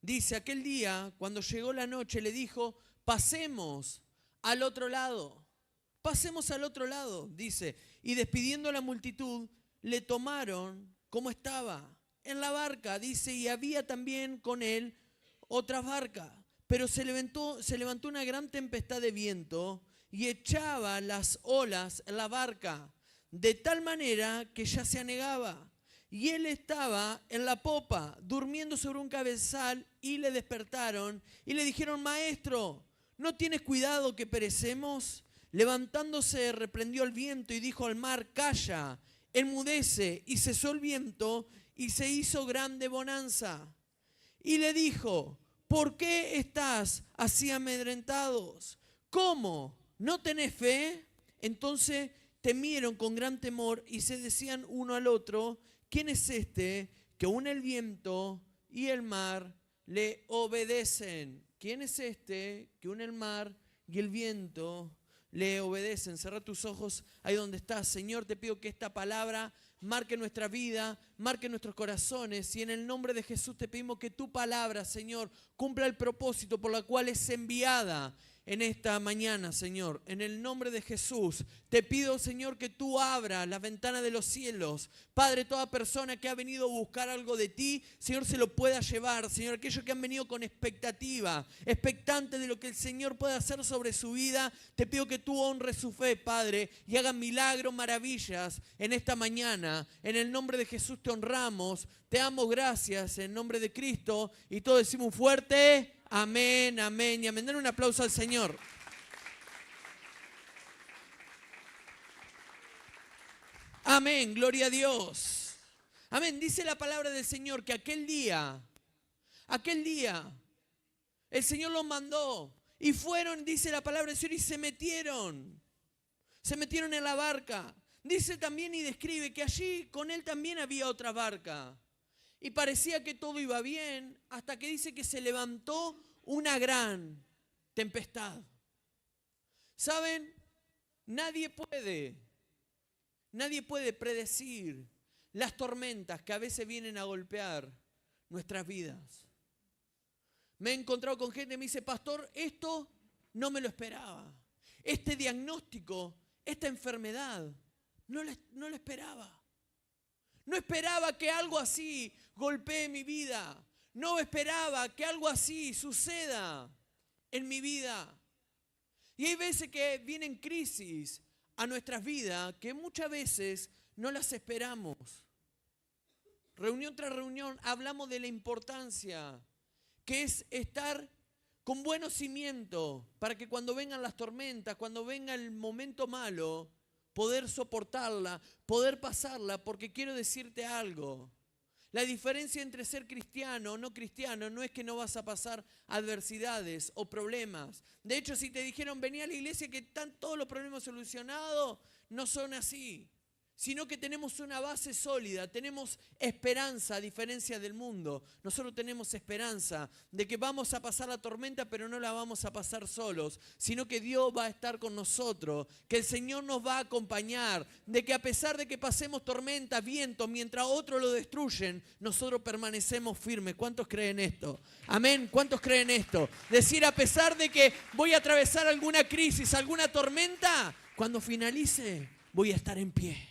Dice, aquel día, cuando llegó la noche, le dijo, pasemos al otro lado. Pasemos al otro lado, dice. Y despidiendo a la multitud, le tomaron como estaba, en la barca, dice, y había también con él otra barca. Pero se levantó una gran tempestad de viento y echaba las olas en la barca, de tal manera que ya se anegaba. Y él estaba en la popa, durmiendo sobre un cabezal, y le despertaron y le dijeron, maestro, ¿no tienes cuidado que perecemos? Levantándose, reprendió el viento y dijo al mar, calla, enmudece. Y cesó el viento y se hizo grande bonanza. Y le dijo, ¿por qué estás así amedrentados? ¿Cómo? ¿No tenés fe? Entonces temieron con gran temor y se decían uno al otro, ¿quién es este que aun el viento y el mar le obedecen? ¿Quién es este que aun el mar y el viento le obedecen? Cerrá tus ojos ahí donde estás. Señor, te pido que esta palabra marque nuestra vida, marque nuestros corazones. Y en el nombre de Jesús te pedimos que tu palabra, Señor, cumpla el propósito por la cual es enviada en esta mañana, Señor. En el nombre de Jesús te pido, Señor, que tú abras las ventanas de los cielos. Padre, toda persona que ha venido a buscar algo de ti, Señor, se lo pueda llevar. Señor, aquellos que han venido con expectativa, expectantes de lo que el Señor puede hacer sobre su vida, te pido que tú honres su fe, Padre, y hagas milagros, maravillas en esta mañana. En el nombre de Jesús te honramos, te damos gracias en nombre de Cristo, y todos decimos un fuerte amén, amén y amén. Den un aplauso al Señor. Amén, gloria a Dios. Amén, dice la palabra del Señor que aquel día, el Señor los mandó y fueron, dice la palabra del Señor, y se metieron en la barca. Dice también y describe que allí con él también había otra barca. Y parecía que todo iba bien, hasta que dice que se levantó una gran tempestad. ¿Saben? Nadie puede predecir las tormentas que a veces vienen a golpear nuestras vidas. Me he encontrado con gente que me dice, pastor, esto no me lo esperaba. Este diagnóstico, esta enfermedad, no lo esperaba. No esperaba que algo así golpee mi vida. No esperaba que algo así suceda en mi vida. Y hay veces que vienen crisis a nuestras vidas que muchas veces no las esperamos. Reunión tras reunión hablamos de la importancia que es estar con buenos cimientos para que cuando vengan las tormentas, cuando venga el momento malo, poder soportarla, poder pasarla, porque quiero decirte algo. La diferencia entre ser cristiano o no cristiano no es que no vas a pasar adversidades o problemas. De hecho, si te dijeron vení a la iglesia que están todos los problemas solucionados, no son así. Sino que tenemos una base sólida, tenemos esperanza a diferencia del mundo. Nosotros tenemos esperanza de que vamos a pasar la tormenta, pero no la vamos a pasar solos, sino que Dios va a estar con nosotros, que el Señor nos va a acompañar, de que a pesar de que pasemos tormentas, vientos, mientras otros lo destruyen, nosotros permanecemos firmes. ¿Cuántos creen esto? Amén. ¿Cuántos creen esto? Decir, a pesar de que voy a atravesar alguna crisis, alguna tormenta, cuando finalice voy a estar en pie.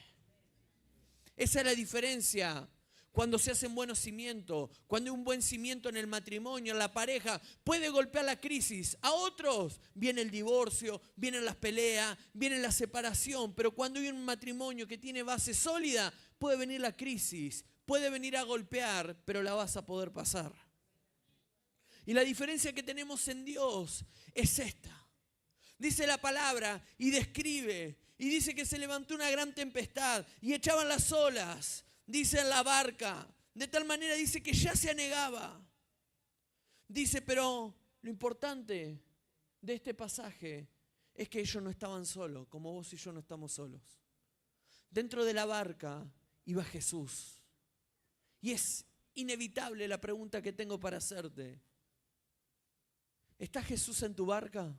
Esa es la diferencia cuando se hacen buenos cimientos, cuando hay un buen cimiento en el matrimonio, en la pareja, puede golpear la crisis. A otros viene el divorcio, vienen las peleas, viene la separación, pero cuando hay un matrimonio que tiene base sólida, puede venir la crisis, puede venir a golpear, pero la vas a poder pasar. Y la diferencia que tenemos en Dios es esta. Dice la palabra y describe. Y dice que se levantó una gran tempestad y echaban las olas, dice en la barca. De tal manera dice que ya se anegaba. Dice, pero lo importante de este pasaje es que ellos no estaban solos, como vos y yo no estamos solos. Dentro de la barca iba Jesús. Y es inevitable la pregunta que tengo para hacerte. ¿Está Jesús en tu barca?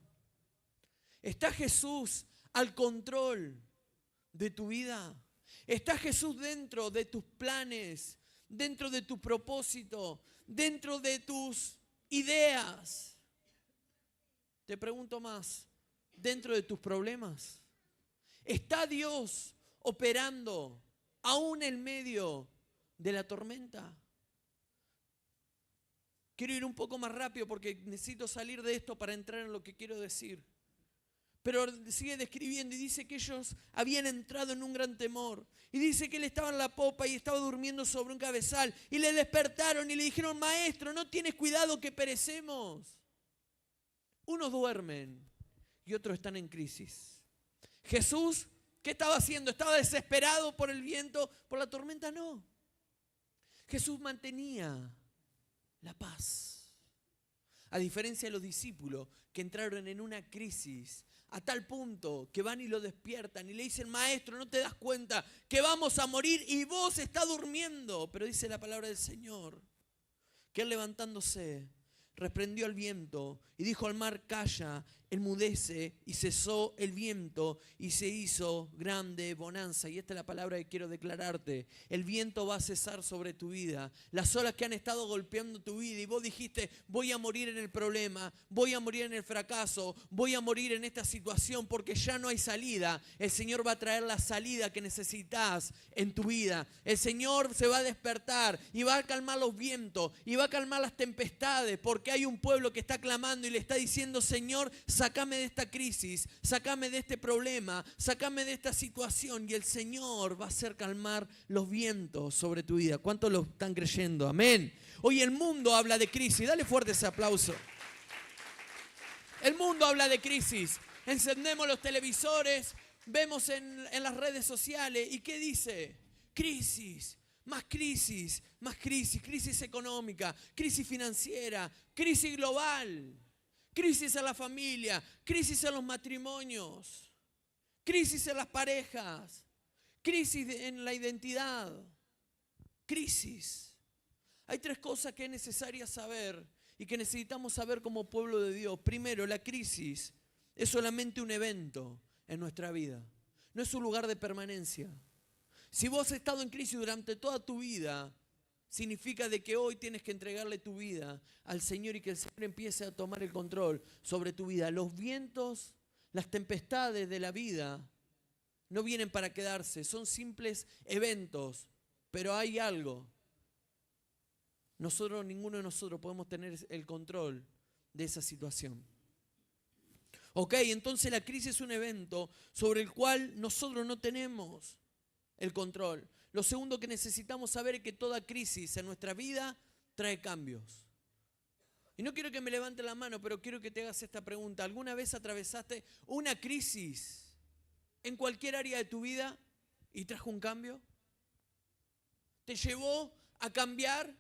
¿Está Jesús al control de tu vida? ¿Está Jesús dentro de tus planes, dentro de tu propósito, dentro de tus ideas. Te pregunto más, dentro de tus problemas, ¿está Dios operando aún en medio de la tormenta? Quiero ir un poco más rápido porque necesito salir de esto para entrar en lo que quiero decir. Pero sigue describiendo y dice que ellos habían entrado en un gran temor. Y dice que él estaba en la popa y estaba durmiendo sobre un cabezal. Y le despertaron y le dijeron: maestro, ¿no tienes cuidado que perecemos? Unos duermen y otros están en crisis. Jesús, ¿qué estaba haciendo? ¿Estaba desesperado por el viento, por la tormenta? No. Jesús mantenía la paz. A diferencia de los discípulos que entraron en una crisis a tal punto que van y lo despiertan y le dicen: maestro, ¿no te das cuenta que vamos a morir y vos estás durmiendo? Pero dice la palabra del Señor que él, levantándose, reprendió al viento y dijo al mar: calla, enmudece, y cesó el viento y se hizo grande bonanza. Y esta es la palabra que quiero declararte: el viento va a cesar sobre tu vida. Las olas que han estado golpeando tu vida y vos dijiste: voy a morir en el problema, voy a morir en el fracaso, voy a morir en esta situación porque ya no hay salida. El Señor va a traer la salida que necesitas en tu vida. El Señor se va a despertar y va a calmar los vientos y va a calmar las tempestades, porque hay un pueblo que está clamando y le está diciendo: Señor, sácame de esta crisis, sácame de este problema, sácame de esta situación. Y el Señor va a hacer calmar los vientos sobre tu vida. ¿Cuántos lo están creyendo? Amén. Hoy el mundo habla de crisis. Dale fuerte ese aplauso. El mundo habla de crisis. Encendemos los televisores, vemos en las redes sociales. ¿Y qué dice? Crisis. Más crisis, más crisis, crisis económica, crisis financiera, crisis global, crisis en la familia, crisis en los matrimonios, crisis en las parejas, crisis en la identidad, crisis. Hay tres cosas que es necesaria saber y que necesitamos saber como pueblo de Dios. Primero, la crisis es solamente un evento en nuestra vida, no es un lugar de permanencia. Si vos has estado en crisis durante toda tu vida, significa de que hoy tienes que entregarle tu vida al Señor y que el Señor empiece a tomar el control sobre tu vida. Los vientos, las tempestades de la vida no vienen para quedarse, son simples eventos, pero hay algo. Ninguno de nosotros podemos tener el control de esa situación. Ok, entonces la crisis es un evento sobre el cual nosotros no tenemos el control. Lo segundo que necesitamos saber es que toda crisis en nuestra vida trae cambios. Y no quiero que me levante la mano, pero quiero que te hagas esta pregunta. ¿Alguna vez atravesaste una crisis en cualquier área de tu vida y trajo un cambio? ¿Te llevó a cambiar?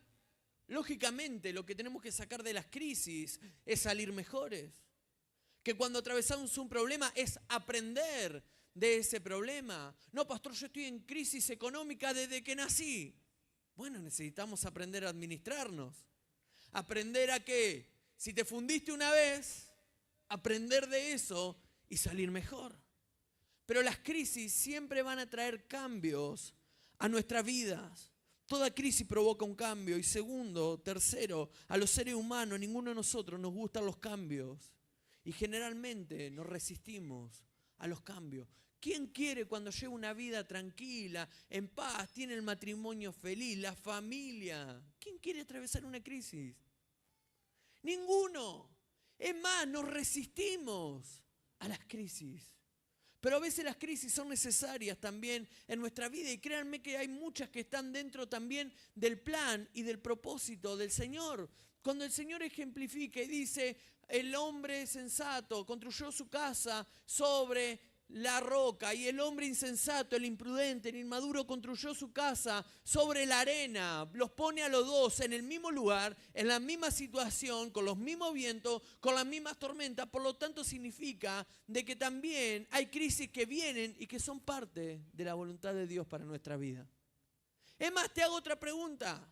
Lógicamente, lo que tenemos que sacar de las crisis es salir mejores. Que cuando atravesamos un problema es aprender de ese problema. No, pastor, yo estoy en crisis económica desde que nací. Bueno, necesitamos aprender a administrarnos. Aprender a que, si te fundiste una vez, aprender de eso y salir mejor. Pero las crisis siempre van a traer cambios a nuestras vidas. Toda crisis provoca un cambio. Y segundo, tercero, a los seres humanos, ninguno de nosotros nos gustan los cambios. Y generalmente nos resistimos a los cambios. ¿Quién quiere cuando lleva una vida tranquila, en paz, tiene el matrimonio feliz, la familia? ¿Quién quiere atravesar una crisis? Ninguno. Es más, nos resistimos a las crisis. Pero a veces las crisis son necesarias también en nuestra vida y créanme que hay muchas que están dentro también del plan y del propósito del Señor. Cuando el Señor ejemplifica y dice: el hombre sensato construyó su casa sobre la roca y el hombre insensato, el imprudente, el inmaduro construyó su casa sobre la arena. Los pone a los dos en el mismo lugar, en la misma situación, con los mismos vientos, con las mismas tormentas. Por lo tanto, significa de que también hay crisis que vienen y que son parte de la voluntad de Dios para nuestra vida. Es más, te hago otra pregunta.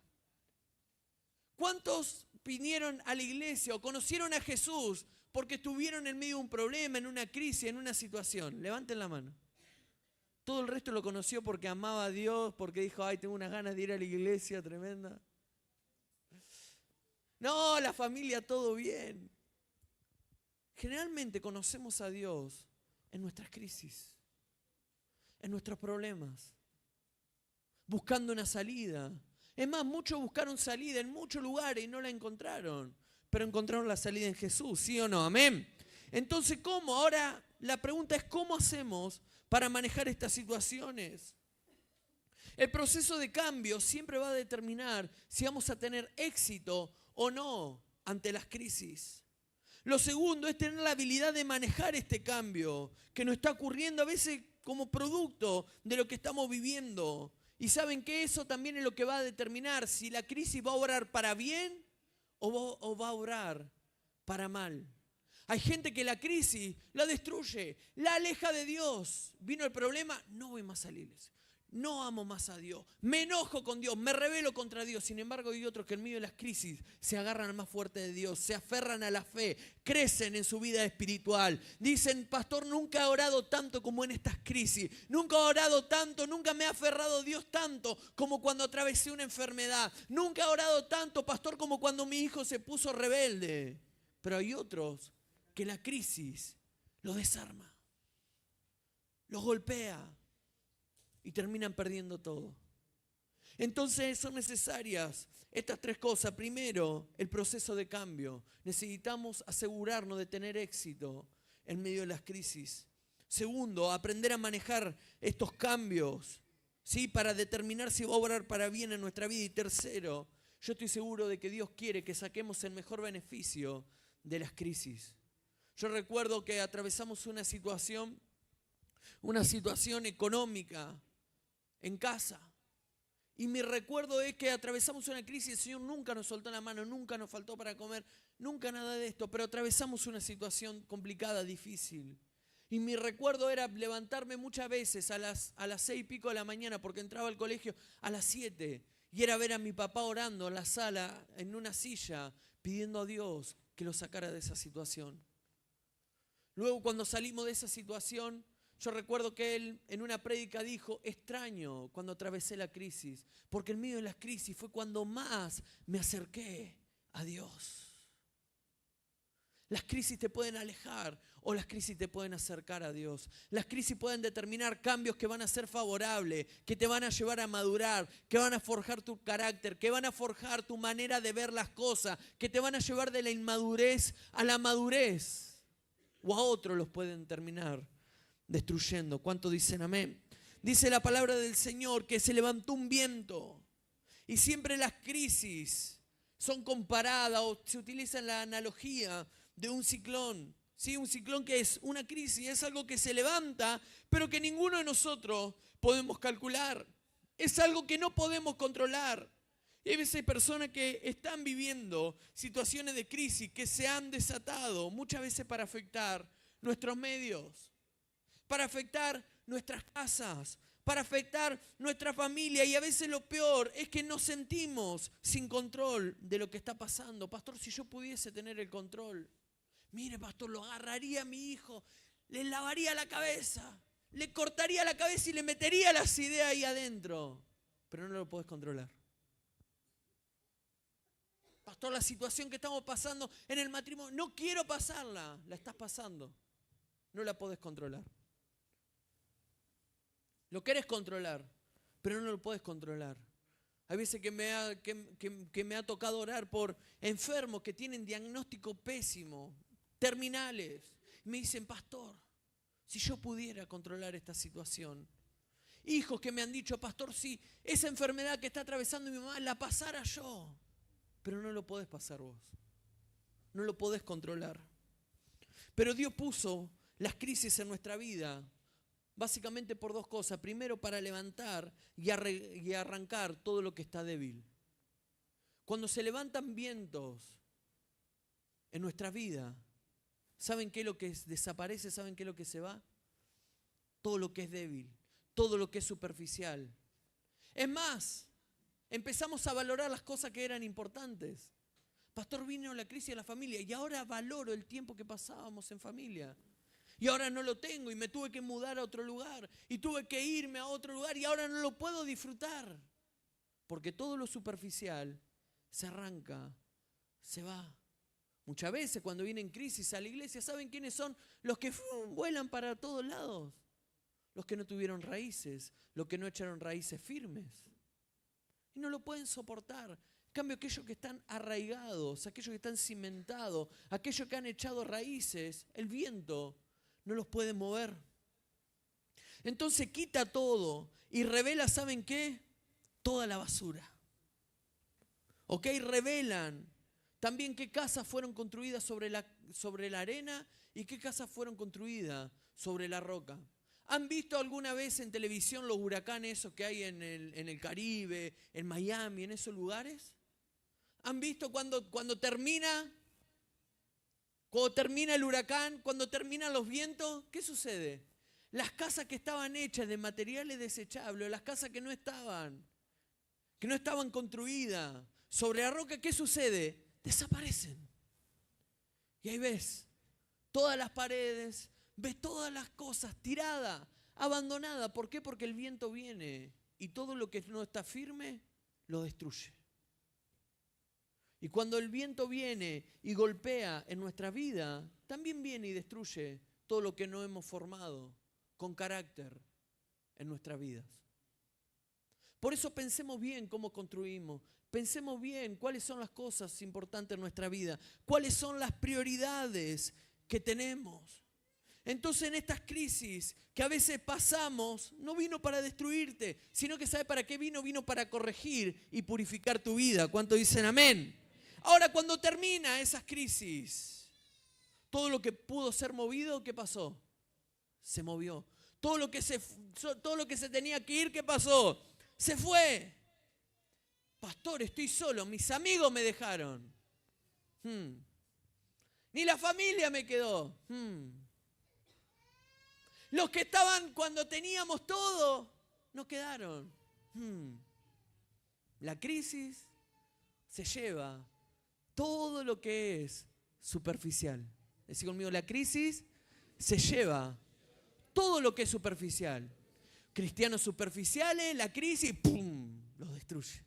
¿Cuántos vinieron a la iglesia o conocieron a Jesús porque estuvieron en medio de un problema, en una crisis, en una situación? Levanten la mano. Todo el resto lo conoció porque amaba a Dios, porque dijo: ay, tengo unas ganas de ir a la iglesia tremenda. No, la familia, todo bien. Generalmente conocemos a Dios en nuestras crisis, en nuestros problemas, buscando una salida. Es más, muchos buscaron salida en muchos lugares y no la encontraron, pero encontraron la salida en Jesús, ¿sí o no? Amén. Entonces, ¿cómo? Ahora la pregunta es, ¿cómo hacemos para manejar estas situaciones? El proceso de cambio siempre va a determinar si vamos a tener éxito o no ante las crisis. Lo segundo es tener la habilidad de manejar este cambio que nos está ocurriendo a veces como producto de lo que estamos viviendo. Y saben que eso también es lo que va a determinar si la crisis va a obrar para bien o va a obrar para mal. Hay gente que la crisis la destruye, la aleja de Dios. Vino el problema, no voy más a la iglesia. No amo más a Dios, me enojo con Dios, me rebelo contra Dios. Sin embargo, hay otros que en medio de las crisis se agarran al más fuerte de Dios, se aferran a la fe, crecen en su vida espiritual. Dicen, pastor, nunca he orado tanto como en estas crisis, nunca he orado tanto, nunca me ha aferrado Dios tanto como cuando atravesé una enfermedad. Nunca he orado tanto, pastor, como cuando mi hijo se puso rebelde. Pero hay otros que la crisis los desarma, los golpea y terminan perdiendo todo. Entonces son necesarias estas tres cosas. Primero, el proceso de cambio. Necesitamos asegurarnos de tener éxito en medio de las crisis. Segundo, aprender a manejar estos cambios, ¿sí? Para determinar si va a obrar para bien en nuestra vida. Y tercero, yo estoy seguro de que Dios quiere que saquemos el mejor beneficio de las crisis. Yo recuerdo que atravesamos una situación económica en casa. Y mi recuerdo es que atravesamos una crisis y el Señor nunca nos soltó la mano, nunca nos faltó para comer, nunca nada de esto, pero atravesamos una situación complicada, difícil. Y mi recuerdo era levantarme muchas veces a las 6:00 de la mañana porque entraba al colegio a las 7:00 y era ver a mi papá orando en la sala, en una silla, pidiendo a Dios que lo sacara de esa situación. Luego, cuando salimos de esa situación, yo recuerdo que él en una prédica dijo, extraño cuando atravesé la crisis, porque en medio de las crisis fue cuando más me acerqué a Dios. Las crisis te pueden alejar o las crisis te pueden acercar a Dios. Las crisis pueden determinar cambios que van a ser favorables, que te van a llevar a madurar, que van a forjar tu carácter, que van a forjar tu manera de ver las cosas, que te van a llevar de la inmadurez a la madurez. O a otros los pueden terminar destruyendo. ¿Cuánto dicen amén? Dice la palabra del Señor que se levantó un viento y siempre las crisis son comparadas o se utiliza la analogía de un ciclón. ¿Sí? Un ciclón que es una crisis, es algo que se levanta, pero que ninguno de nosotros podemos calcular. Es algo que no podemos controlar. Y hay veces personas que están viviendo situaciones de crisis que se han desatado muchas veces para afectar nuestros medios, para afectar nuestras casas, para afectar nuestra familia. Y a veces lo peor es que nos sentimos sin control de lo que está pasando. Pastor, si yo pudiese tener el control, mire, pastor, lo agarraría a mi hijo, le lavaría la cabeza, le cortaría la cabeza y le metería las ideas ahí adentro. Pero no lo podés controlar. Pastor, la situación que estamos pasando en el matrimonio, no quiero pasarla, la estás pasando. No la podés controlar. Lo querés controlar, pero no lo podés controlar. Hay veces que me ha tocado orar por enfermos que tienen diagnóstico pésimo, terminales. Me dicen, pastor, si yo pudiera controlar esta situación. Hijos que me han dicho, pastor, si esa enfermedad que está atravesando mi mamá la pasara yo. Pero no lo podés pasar vos. No lo podés controlar. Pero Dios puso las crisis en nuestra vida básicamente por dos cosas. Primero, para levantar y arrancar todo lo que está débil. Cuando se levantan vientos en nuestra vida, ¿saben qué es lo que desaparece? ¿Saben qué es lo que se va? Todo lo que es débil, todo lo que es superficial. Es más, empezamos a valorar las cosas que eran importantes. Pastor, vino la crisis de la familia y ahora valoro el tiempo que pasábamos en familia. Y ahora no lo tengo y me tuve que mudar a otro lugar y tuve que irme a otro lugar y ahora no lo puedo disfrutar. Porque todo lo superficial se arranca, se va. Muchas veces cuando vienen crisis a la iglesia, ¿saben quiénes son? Los que vuelan para todos lados. Los que no tuvieron raíces, los que no echaron raíces firmes. Y no lo pueden soportar. En cambio, aquellos que están arraigados, aquellos que están cimentados, aquellos que han echado raíces, el viento no los puede mover. Entonces quita todo y revela, ¿saben qué? Toda la basura. ¿Ok? Revelan también qué casas fueron construidas sobre la arena y qué casas fueron construidas sobre la roca. ¿Han visto alguna vez en televisión los huracanes esos que hay en el Caribe, en Miami, en esos lugares? ¿Han visto cuando termina el huracán, cuando terminan los vientos? ¿Qué sucede? Las casas que estaban hechas de materiales desechables, las casas que no estaban construidas sobre la roca, ¿qué sucede? Desaparecen. Y ahí ves todas las paredes, ves todas las cosas tiradas, abandonadas. ¿Por qué? Porque el viento viene y todo lo que no está firme lo destruye. Y cuando el viento viene y golpea en nuestra vida, también viene y destruye todo lo que no hemos formado con carácter en nuestras vidas. Por eso pensemos bien cómo construimos. Pensemos bien cuáles son las cosas importantes en nuestra vida. Cuáles son las prioridades que tenemos. Entonces en estas crisis que a veces pasamos, no vino para destruirte, sino que ¿sabe para qué vino? Vino para corregir y purificar tu vida. ¿Cuántos dicen amén? Ahora cuando termina esas crisis, todo lo que pudo ser movido, ¿qué pasó? Se movió. Todo lo que se tenía que ir, ¿qué pasó? Se fue. Pastor, estoy solo, mis amigos me dejaron. Ni la familia me quedó. Los que estaban cuando teníamos todo, no quedaron. La crisis se lleva todo lo que es superficial. Decí conmigo, la crisis se lleva todo lo que es superficial. Cristianos superficiales, la crisis, ¡pum!, los destruye.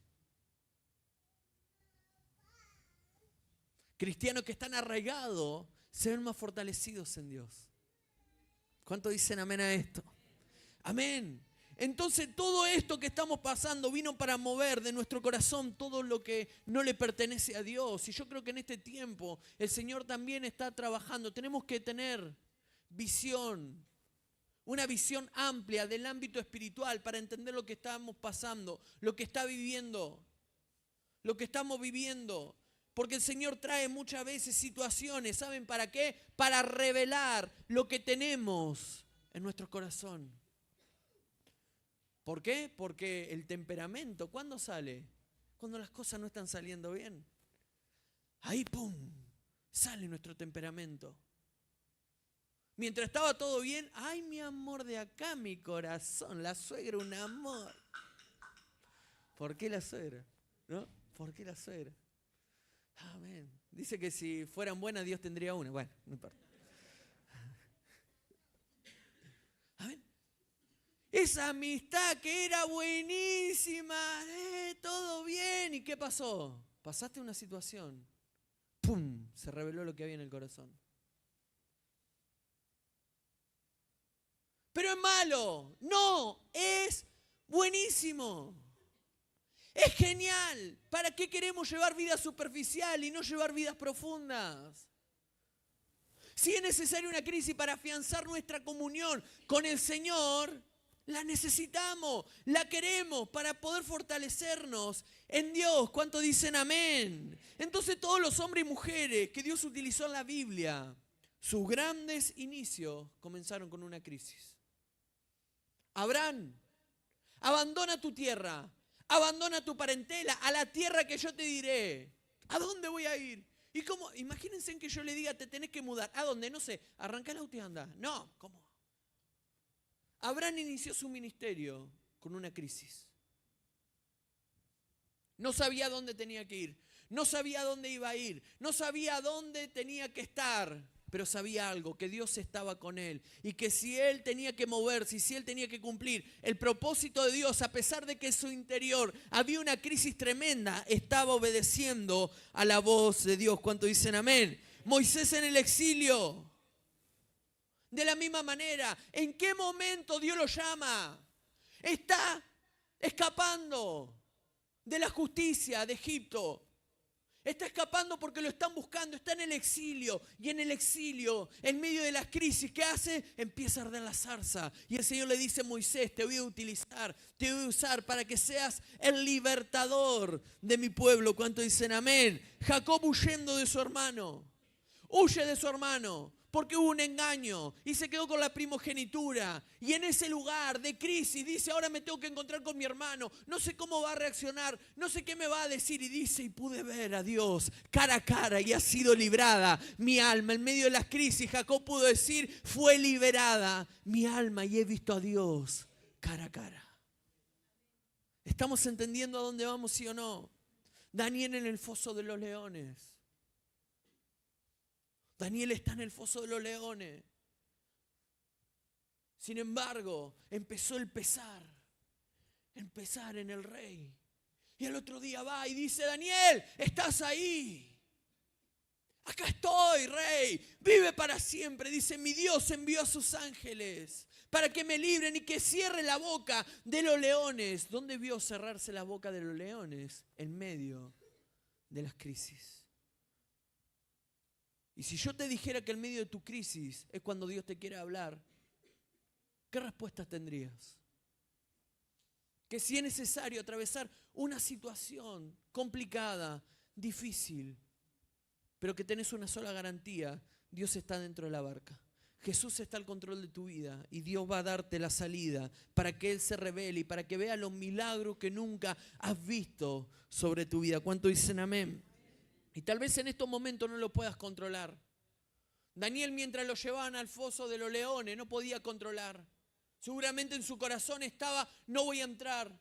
Cristianos que están arraigados se ven más fortalecidos en Dios. ¿Cuántos dicen amén a esto? Amén. Entonces todo esto que estamos pasando vino para mover de nuestro corazón todo lo que no le pertenece a Dios. Y yo creo que en este tiempo el Señor también está trabajando. Tenemos que tener visión, una visión amplia del ámbito espiritual para entender lo que estamos pasando, lo que está viviendo, lo que estamos viviendo. Porque el Señor trae muchas veces situaciones, ¿saben para qué? Para revelar lo que tenemos en nuestro corazón. ¿Por qué? Porque el temperamento, ¿cuándo sale? Cuando las cosas no están saliendo bien. Ahí, ¡pum!, sale nuestro temperamento. Mientras estaba todo bien, ¡ay, mi amor de acá, mi corazón! La suegra, un amor. ¿Por qué la suegra? ¿No? ¿Por qué la suegra? Amén. Dice que si fueran buenas, Dios tendría una. Bueno, no importa. Amén. Esa amistad que era buenísima, todo bien. ¿Y qué pasó? Pasaste una situación. ¡Pum! Se reveló lo que había en el corazón. Pero es malo. No, es buenísimo. Es genial. ¿Para qué queremos llevar vida superficial y no llevar vidas profundas? Si es necesaria una crisis para afianzar nuestra comunión con el Señor, la necesitamos, la queremos para poder fortalecernos en Dios. ¿Cuántos dicen amén? Entonces todos los hombres y mujeres que Dios utilizó en la Biblia, sus grandes inicios comenzaron con una crisis. Abraham, abandona tu tierra. Abandona tu parentela, a la tierra que yo te diré. ¿A dónde voy a ir? ¿Y cómo? Imagínense que yo le diga, te tenés que mudar. ¿A dónde? No sé, arranca el auto y anda. No, ¿cómo? Abraham inició su ministerio con una crisis. No sabía dónde tenía que ir. No sabía dónde iba a ir. No sabía dónde tenía que estar. pero sabía algo, que Dios estaba con él y que si él tenía que moverse y si él tenía que cumplir el propósito de Dios, a pesar de que en su interior había una crisis tremenda, estaba obedeciendo a la voz de Dios. ¿Cuánto dicen amén? Moisés en el exilio, de la misma manera, ¿en qué momento Dios lo llama? Está escapando de la justicia de Egipto. Está escapando porque lo están buscando, está en el exilio. Y en el exilio, en medio de las crisis, ¿qué hace? Empieza a arder la zarza. Y el Señor le dice a Moisés, te voy a utilizar, te voy a usar para que seas el libertador de mi pueblo. ¿Cuánto dicen amén? Jacob huyendo de su hermano. Huye de su hermano porque hubo un engaño y se quedó con la primogenitura. Y en ese lugar de crisis dice, ahora me tengo que encontrar con mi hermano. No sé cómo va a reaccionar, no sé qué me va a decir. Y dice, y pude ver a Dios cara a cara y ha sido librada mi alma. En medio de las crisis, Jacob pudo decir, fue liberada mi alma y he visto a Dios cara a cara. ¿Estamos entendiendo a dónde vamos, sí o no? Daniel en el foso de los leones. Daniel está en el foso de los leones. Sin embargo, empezó el pesar en el rey. Y al otro día va y dice, Daniel, estás ahí. Acá estoy, rey. Vive para siempre. Dice, mi Dios envió a sus ángeles para que me libren y que cierre la boca de los leones. ¿Dónde vio cerrarse la boca de los leones? En medio de las crisis. Y si yo te dijera que en medio de tu crisis es cuando Dios te quiere hablar, ¿qué respuesta tendrías? Que si es necesario atravesar una situación complicada, difícil, pero que tenés una sola garantía, Dios está dentro de la barca. Jesús está al control de tu vida y Dios va a darte la salida para que Él se revele y para que vea los milagros que nunca has visto sobre tu vida. ¿Cuánto dicen amén? Y tal vez en estos momentos no lo puedas controlar. Daniel, mientras lo llevaban al foso de los leones, no podía controlar. Seguramente en su corazón estaba, no voy a entrar,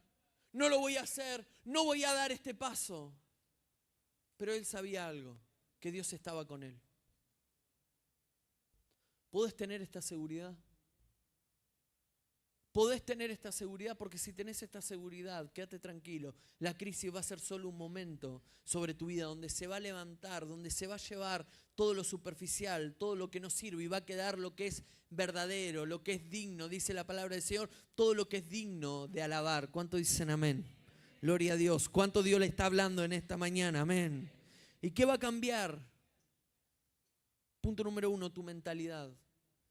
no lo voy a hacer, no voy a dar este paso. Pero él sabía algo, que Dios estaba con él. ¿Podés tener esta seguridad? Podés tener esta seguridad porque si tenés esta seguridad, quédate tranquilo, la crisis va a ser solo un momento sobre tu vida donde se va a levantar, donde se va a llevar todo lo superficial, todo lo que no sirve y va a quedar lo que es verdadero, lo que es digno, dice la palabra del Señor, todo lo que es digno de alabar. ¿Cuánto dicen amén? Gloria a Dios. ¿Cuánto Dios le está hablando en esta mañana? Amén. ¿Y qué va a cambiar? Punto número 1, tu mentalidad.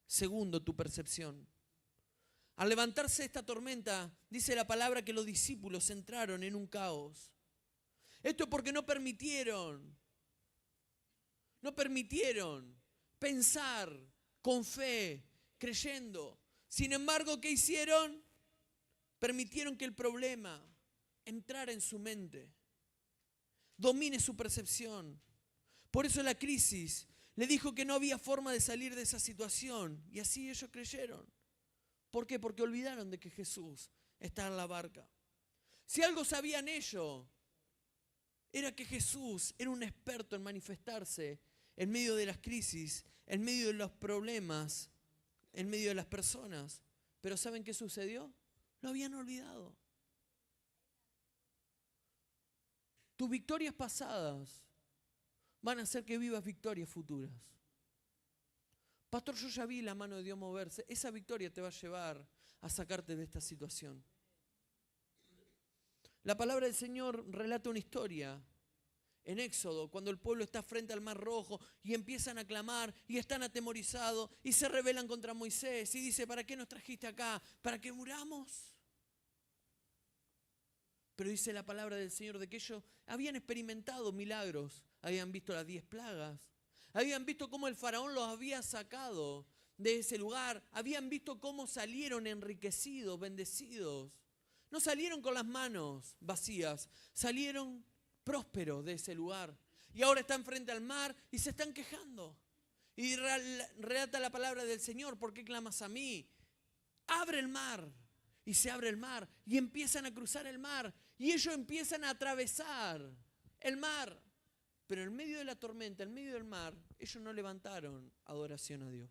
Segundo, tu percepción. Al levantarse esta tormenta, dice la palabra que los discípulos entraron en un caos. Esto es porque no permitieron pensar con fe, creyendo. Sin embargo, ¿qué hicieron? Permitieron que el problema entrara en su mente, domine su percepción. Por eso la crisis le dijo que no había forma de salir de esa situación y así ellos creyeron. ¿Por qué? Porque olvidaron de que Jesús está en la barca. Si algo sabían ellos, era que Jesús era un experto en manifestarse en medio de las crisis, en medio de los problemas, en medio de las personas. Pero ¿saben qué sucedió? Lo habían olvidado. Tus victorias pasadas van a hacer que vivas victorias futuras. Pastor, yo ya vi la mano de Dios moverse. Esa victoria te va a llevar a sacarte de esta situación. La palabra del Señor relata una historia en Éxodo, cuando el pueblo está frente al Mar Rojo y empiezan a clamar y están atemorizados y se rebelan contra Moisés y dice, ¿para qué nos trajiste acá? ¿Para que muramos? Pero dice la palabra del Señor de que ellos habían experimentado milagros, habían visto las 10 plagas. Habían visto cómo el faraón los había sacado de ese lugar. Habían visto cómo salieron enriquecidos, bendecidos. No salieron con las manos vacías, salieron prósperos de ese lugar. Y ahora están frente al mar y se están quejando. Y relata la palabra del Señor, ¿por qué clamas a mí? Abre el mar. Y se abre el mar y empiezan a cruzar el mar. Y ellos empiezan a atravesar el mar. Pero en medio de la tormenta, en medio del mar, ellos no levantaron adoración a Dios.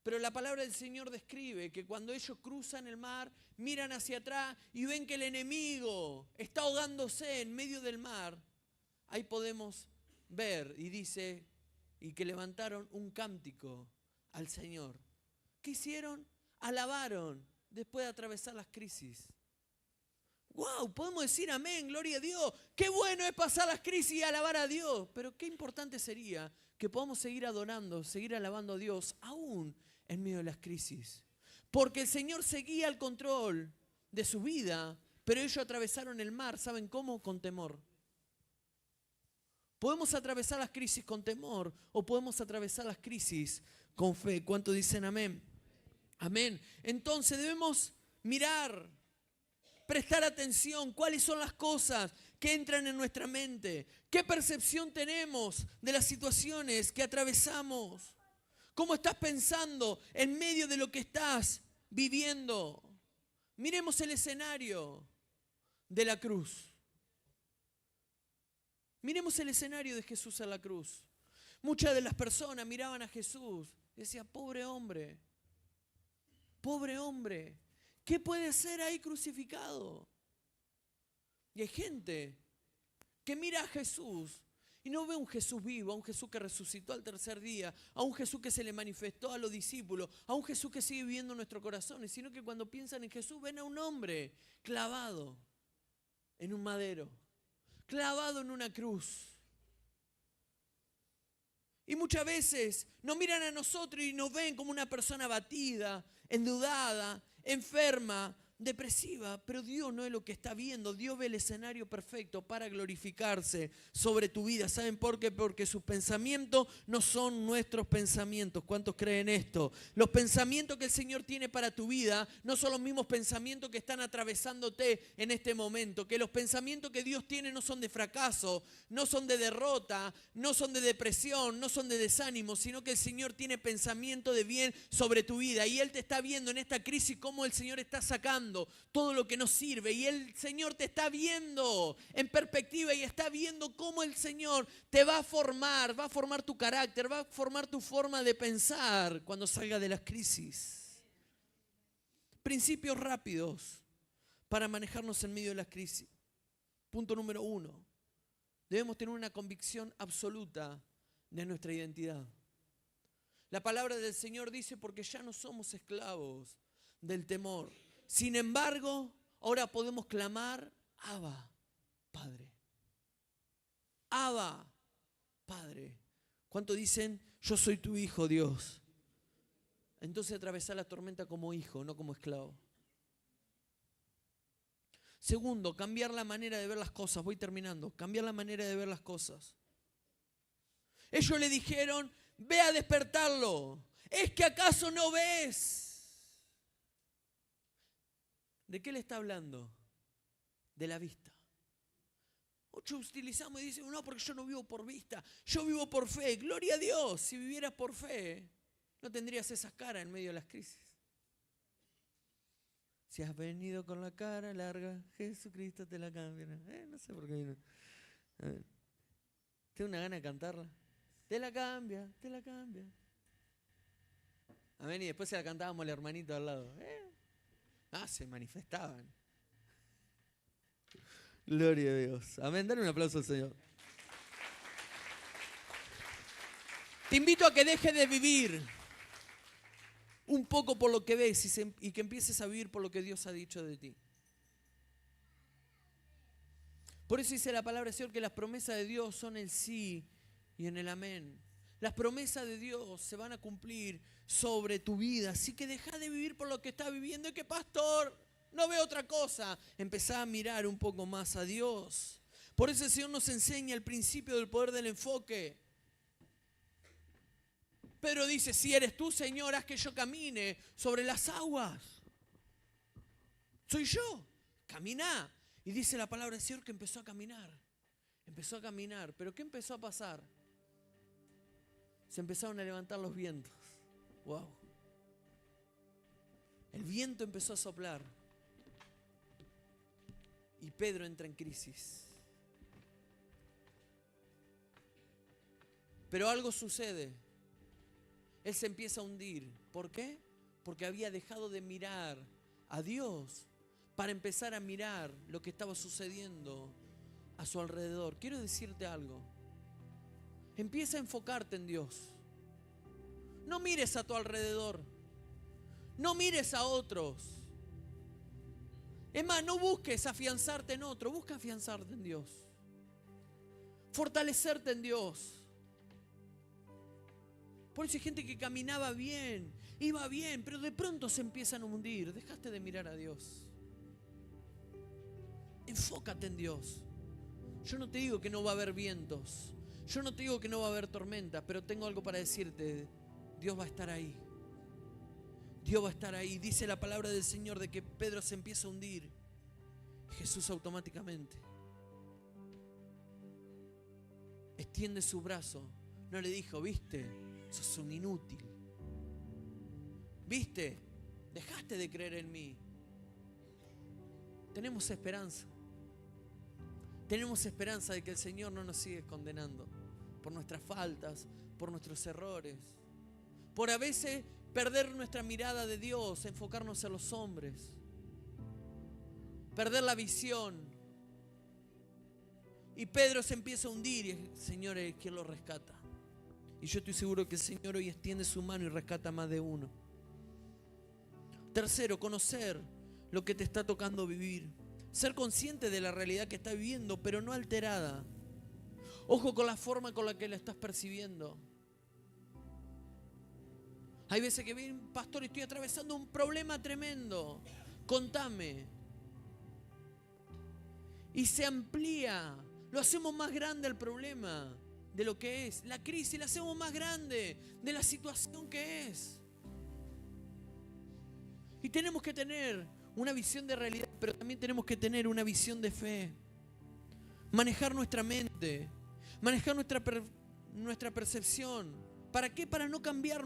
Pero la palabra del Señor describe que cuando ellos cruzan el mar, miran hacia atrás y ven que el enemigo está ahogándose en medio del mar, ahí podemos ver, y dice, y que levantaron un cántico al Señor. ¿Qué hicieron? Alabaron después de atravesar las crisis. ¡Wow! Podemos decir amén, gloria a Dios. ¡Qué bueno es pasar las crisis y alabar a Dios! Pero qué importante sería que podamos seguir adorando, seguir alabando a Dios, aún en medio de las crisis. Porque el Señor seguía el control de su vida, pero ellos atravesaron el mar, ¿saben cómo? Con temor. Podemos atravesar las crisis con temor o podemos atravesar las crisis con fe. ¿Cuántos dicen amén? Amén. Entonces debemos mirar, prestar atención, cuáles son las cosas que entran en nuestra mente, qué percepción tenemos de las situaciones que atravesamos. ¿Cómo estás pensando en medio de lo que estás viviendo? Miremos el escenario de la cruz. Miremos el escenario de Jesús en la cruz. Muchas de las personas miraban a Jesús y decían, pobre hombre, ¿qué puede ser ahí crucificado? Y hay gente que mira a Jesús y no ve a un Jesús vivo, a un Jesús que resucitó al tercer día, a un Jesús que se le manifestó a los discípulos, a un Jesús que sigue viviendo en nuestros corazones, sino que cuando piensan en Jesús ven a un hombre clavado en un madero, clavado en una cruz. Y muchas veces nos miran a nosotros y nos ven como una persona abatida, endeudada, enferma, depresiva, pero Dios no es lo que está viendo. Dios ve el escenario perfecto para glorificarse sobre tu vida. ¿Saben por qué? Porque sus pensamientos no son nuestros pensamientos. ¿Cuántos creen esto? Los pensamientos que el Señor tiene para tu vida no son los mismos pensamientos que están atravesándote en este momento. Que los pensamientos que Dios tiene no son de fracaso, no son de derrota, no son de depresión, no son de desánimo, sino que el Señor tiene pensamiento de bien sobre tu vida. Y Él te está viendo en esta crisis cómo el Señor está sacando todo lo que nos sirve, y el Señor te está viendo en perspectiva y está viendo cómo el Señor te va a formar tu carácter, va a formar tu forma de pensar cuando salga de las crisis. Principios rápidos para manejarnos en medio de las crisis. Punto número 1. Debemos tener una convicción absoluta de nuestra identidad. La palabra del Señor dice, porque ya no somos esclavos del temor. Sin embargo, ahora podemos clamar, Abba, Padre. Abba, Padre. ¿Cuánto dicen, yo soy tu hijo, Dios? Entonces atravesar la tormenta como hijo, no como esclavo. Segundo, cambiar la manera de ver las cosas. Voy terminando. Cambiar la manera de ver las cosas. Ellos le dijeron, ve a despertarlo. ¿Es que acaso no ves? ¿De qué le está hablando? De la vista. Muchos utilizamos y dicen, no, porque yo no vivo por vista, yo vivo por fe. Gloria a Dios, si vivieras por fe, no tendrías esas caras en medio de las crisis. Si has venido con la cara larga, Jesucristo te la cambia. No sé por qué vino. Tengo una gana de cantarla. Te la cambia, te la cambia. Amén, y después se la cantábamos al hermanito al lado. Se manifestaban. Gloria a Dios. Amén. Dale un aplauso al Señor. Te invito a que dejes de vivir un poco por lo que ves y que empieces a vivir por lo que Dios ha dicho de ti. Por eso dice la palabra del Señor que las promesas de Dios son el sí y en el amén. Las promesas de Dios se van a cumplir sobre tu vida. Así que deja de vivir por lo que estás viviendo. Y que, pastor, no veo otra cosa. Empezá a mirar un poco más a Dios. Por eso el Señor nos enseña el principio del poder del enfoque. Pedro dice, si eres tú, Señor, haz que yo camine sobre las aguas. Soy yo. Caminá. Y dice la palabra del Señor que empezó a caminar. Empezó a caminar. ¿Pero qué empezó a pasar? Se empezaron a levantar los vientos. Wow. El viento empezó a soplar. Y Pedro entra en crisis. Pero algo sucede. Él se empieza a hundir. ¿Por qué? Porque había dejado de mirar a Dios para empezar a mirar lo que estaba sucediendo a su alrededor. Quiero decirte algo. Empieza a enfocarte en Dios. No mires a tu alrededor. No mires a otros. Es más, no busques afianzarte en otro. Busca afianzarte en Dios. Fortalecerte en Dios. Por eso hay gente que caminaba bien, iba bien, pero de pronto se empiezan a hundir. Dejaste de mirar a Dios. Enfócate en Dios. Yo no te digo que no va a haber vientos. Yo no te digo que no va a haber tormentas, pero tengo algo para decirte. Dios va a estar ahí. Dios va a estar ahí. Dice la palabra del Señor de que Pedro se empieza a hundir. Jesús automáticamente extiende su brazo. No le dijo, ¿viste? Sos un inútil. ¿Viste? Dejaste de creer en mí. Tenemos esperanza. Tenemos esperanza de que el Señor no nos sigue condenando por nuestras faltas, por nuestros errores, por a veces perder nuestra mirada de Dios, enfocarnos en los hombres, perder la visión. Y Pedro se empieza a hundir y el Señor es quien lo rescata. Y yo estoy seguro que el Señor hoy extiende su mano y rescata a más de uno. Tercero, conocer lo que te está tocando vivir. Ser consciente de la realidad que estás viviendo, pero no alterada. Ojo con la forma con la que la estás percibiendo. Hay veces que viene, pastor, estoy atravesando un problema tremendo. Contame. Y se amplía. Lo hacemos más grande el problema de lo que es. La crisis la hacemos más grande de la situación que es. Y tenemos que tener una visión de realidad, pero también tenemos que tener una visión de fe. Manejar nuestra mente, manejar nuestra percepción. ¿Para qué? Para no cambiar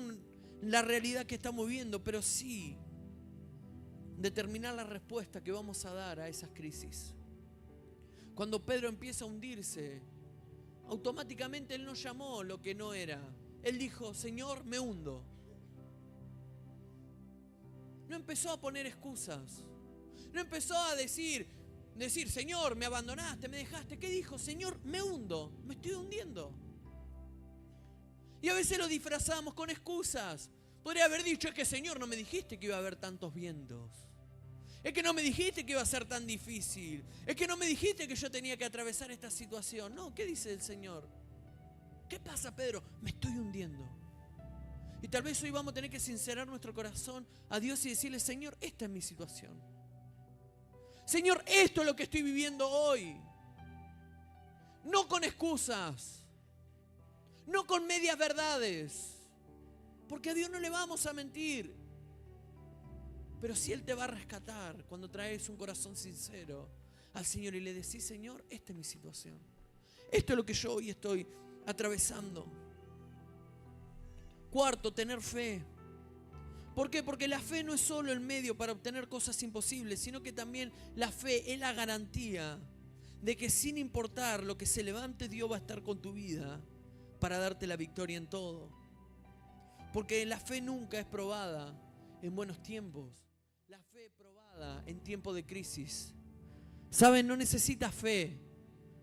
la realidad que estamos viendo, pero sí determinar la respuesta que vamos a dar a esas crisis. Cuando Pedro empieza a hundirse, automáticamente él no llamó lo que no era. Él dijo, Señor, me hundo. No empezó a poner excusas. No empezó a decir, Señor, me abandonaste, me dejaste. ¿Qué dijo? Señor, me hundo, me estoy hundiendo. Y a veces lo disfrazamos con excusas. Podría haber dicho, es que Señor, no me dijiste que iba a haber tantos vientos. Es que no me dijiste que iba a ser tan difícil. Es que no me dijiste que yo tenía que atravesar esta situación. No, ¿qué dice el Señor? ¿Qué pasa, Pedro? Me estoy hundiendo. Y tal vez hoy vamos a tener que sincerar nuestro corazón a Dios y decirle, Señor, esta es mi situación. Señor, esto es lo que estoy viviendo hoy. No con excusas. No con medias verdades. Porque a Dios no le vamos a mentir. Pero si Él te va a rescatar cuando traes un corazón sincero al Señor y le decís, Señor, esta es mi situación. Esto es lo que yo hoy estoy atravesando. Cuarto, tener fe. ¿Por qué? Porque la fe no es solo el medio para obtener cosas imposibles, sino que también la fe es la garantía de que sin importar lo que se levante, Dios va a estar con tu vida para darte la victoria en todo. Porque la fe nunca es probada en buenos tiempos. La fe es probada en tiempos de crisis. ¿Saben? No necesitas fe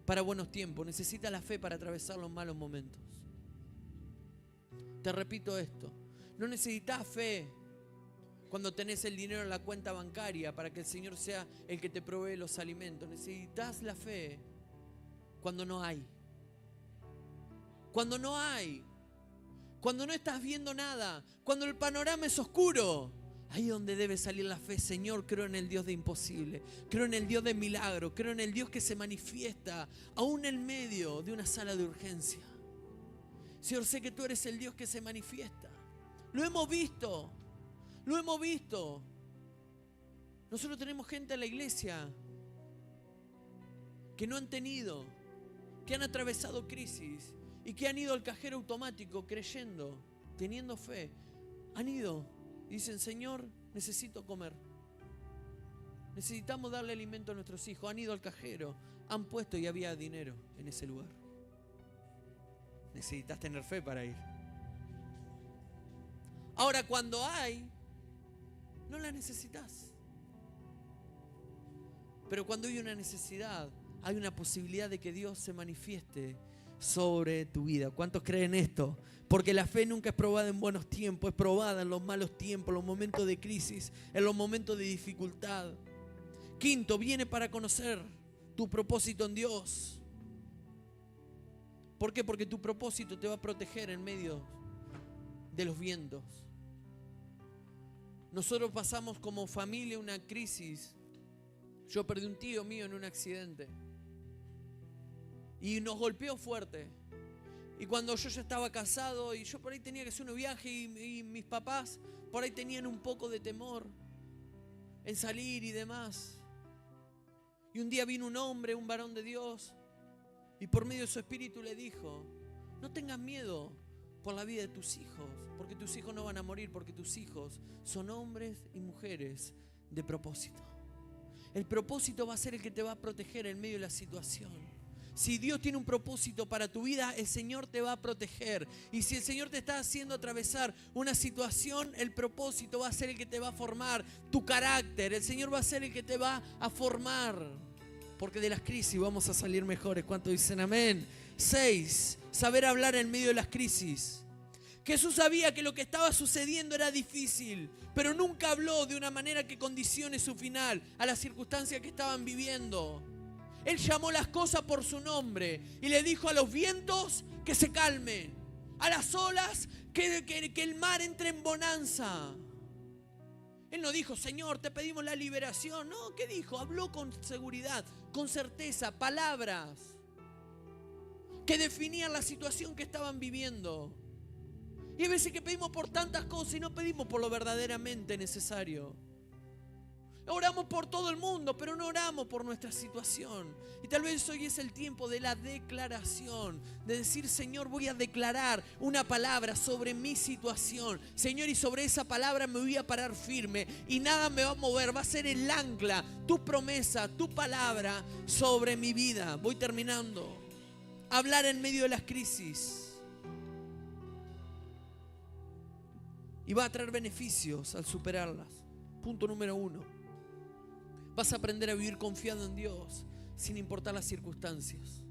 para buenos tiempos, necesitas la fe para atravesar los malos momentos. Te repito esto, no necesitas fe cuando tenés el dinero en la cuenta bancaria para que el Señor sea el que te provee los alimentos. Necesitas la fe cuando no hay. Cuando no hay. Cuando no estás viendo nada. Cuando el panorama es oscuro. Ahí es donde debe salir la fe. Señor, creo en el Dios de imposible. Creo en el Dios de milagro. Creo en el Dios que se manifiesta aún en medio de una sala de urgencia. Señor, sé que tú eres el Dios que se manifiesta. Lo hemos visto. Lo hemos visto. Nosotros tenemos gente en la iglesia que no han tenido, que han atravesado crisis y que han ido al cajero automático creyendo, teniendo fe. Han ido y dicen, Señor, necesito comer. Necesitamos darle alimento a nuestros hijos. Han ido al cajero, han puesto y había dinero en ese lugar. necesitas tener fe para ir. Ahora, cuando hay, no la necesitas. Pero cuando hay una necesidad, hay una posibilidad de que Dios se manifieste sobre tu vida. ¿Cuántos creen esto? Porque la fe nunca es probada en buenos tiempos, es probada en los malos tiempos, en los momentos de crisis, en los momentos de dificultad. Quinto, viene para conocer tu propósito en Dios. ¿Por qué? Porque tu propósito te va a proteger en medio de los vientos. Nosotros pasamos como familia una crisis. Yo perdí un tío mío en un accidente y nos golpeó fuerte. Y cuando yo ya estaba casado y yo por ahí tenía que hacer un viaje y mis papás por ahí tenían un poco de temor en salir y demás. Y un día vino un hombre, un varón de Dios, y por medio de su espíritu le dijo: no tengas miedo por la vida de tus hijos, porque tus hijos no van a morir, porque tus hijos son hombres y mujeres de propósito. El propósito va a ser el que te va a proteger en medio de la situación. Si Dios tiene un propósito para tu vida, el Señor te va a proteger. Y si el Señor te está haciendo atravesar una situación, el propósito va a ser el que te va a formar tu carácter. El Señor va a ser el que te va a formar. Porque de las crisis vamos a salir mejores. ¿Cuántos dicen amén? 6. Saber hablar en medio de las crisis. Jesús sabía que lo que estaba sucediendo era difícil, pero nunca habló de una manera que condicione su final a las circunstancias que estaban viviendo. Él llamó las cosas por su nombre y le dijo a los vientos que se calmen, a las olas que el mar entre en bonanza. Él no dijo: Señor, te pedimos la liberación. No, ¿qué dijo? Habló con seguridad, con certeza, palabras que definían la situación que estaban viviendo. Y hay veces que pedimos por tantas cosas y no pedimos por lo verdaderamente necesario. Oramos por todo el mundo, pero no oramos por nuestra situación. Y tal vez hoy es el tiempo de la declaración, de decir: Señor, voy a declarar una palabra sobre mi situación. Señor, y sobre esa palabra me voy a parar firme y nada me va a mover. Va a ser el ancla, tu promesa, tu palabra sobre mi vida. Voy terminando. Hablar en medio de las crisis. Y va a traer beneficios al superarlas. Punto número 1. Vas a aprender a vivir confiado en Dios sin importar las circunstancias.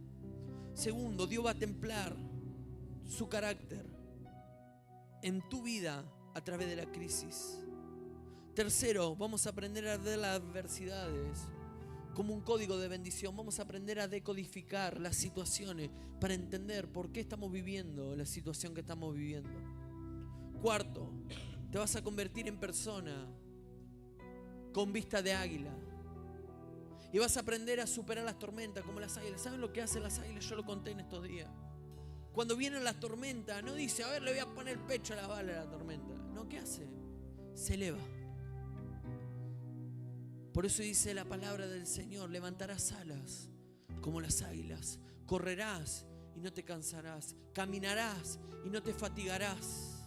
Segundo, Dios va a templar su carácter en tu vida a través de la crisis. Tercero, vamos a aprender a ver las adversidades como un código de bendición. Vamos a aprender a decodificar las situaciones para entender por qué estamos viviendo la situación que estamos viviendo. Cuarto, te vas a convertir en persona con vista de águila. Y vas a aprender a superar las tormentas como las águilas. ¿Saben lo que hacen las águilas? Yo lo conté en estos días. Cuando vienen las tormentas, no dice: a ver, le voy a poner el pecho a la bala a la tormenta. No, ¿qué hace? Se eleva. Por eso dice la palabra del Señor: levantarás alas como las águilas. Correrás y no te cansarás. Caminarás y no te fatigarás.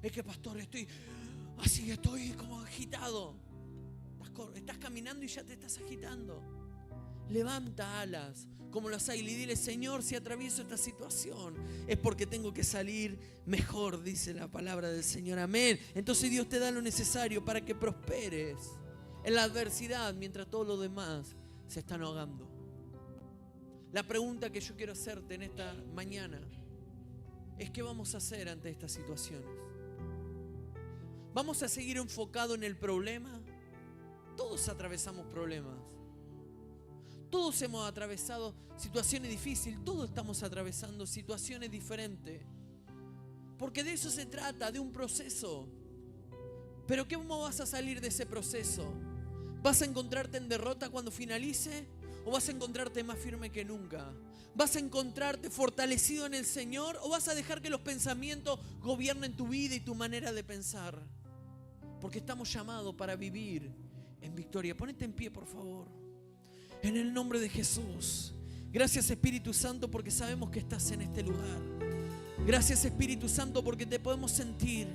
Es que, pastor, estoy como agitado. Estás caminando y ya te estás agitando. Levanta alas como las águilas y dile: Señor, si atravieso esta situación es porque tengo que salir mejor, dice la palabra del Señor. Amén. Entonces Dios te da lo necesario para que prosperes en la adversidad mientras todos los demás se están ahogando. La pregunta que yo quiero hacerte en esta mañana es: ¿qué vamos a hacer ante estas situaciones? ¿Vamos a seguir enfocados en el problema? Todos atravesamos problemas. Todos hemos atravesado situaciones difíciles. Todos estamos atravesando situaciones diferentes. Porque de eso se trata, de un proceso. Pero ¿cómo vas a salir de ese proceso? ¿Vas a encontrarte en derrota cuando finalice? ¿O vas a encontrarte más firme que nunca? ¿Vas a encontrarte fortalecido en el Señor? ¿O vas a dejar que los pensamientos gobiernen tu vida y tu manera de pensar? Porque estamos llamados para vivir en victoria. Ponete en pie, por favor. En el nombre de Jesús. Gracias, Espíritu Santo, porque sabemos que estás en este lugar. Gracias, Espíritu Santo, porque te podemos sentir.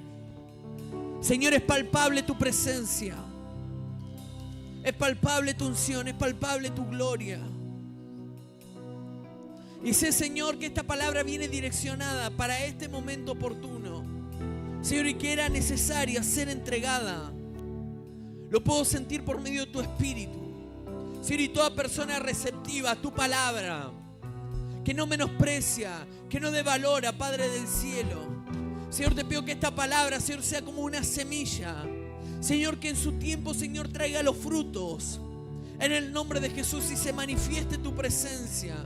Señor, es palpable tu presencia. Es palpable tu unción, es palpable tu gloria. Y sé, Señor, que esta palabra viene direccionada para este momento oportuno. Señor, y que era necesaria ser entregada. Lo puedo sentir por medio de tu Espíritu. Señor, y toda persona receptiva a tu palabra, que no menosprecia, que no devalora, Padre del cielo. Señor, te pido que esta palabra, Señor, sea como una semilla. Señor, que en su tiempo, Señor, traiga los frutos. En el nombre de Jesús, y se manifieste tu presencia.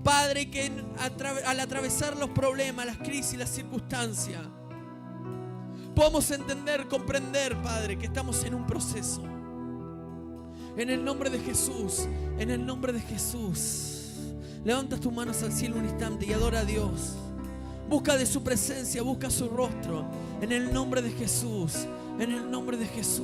Padre, que al atravesar los problemas, las crisis, las circunstancias, podamos entender, comprender, Padre, que estamos en un proceso. En el nombre de Jesús, en el nombre de Jesús. Levanta tus manos al cielo un instante y adora a Dios. Busca de su presencia, busca su rostro. En el nombre de Jesús, en el nombre de Jesús.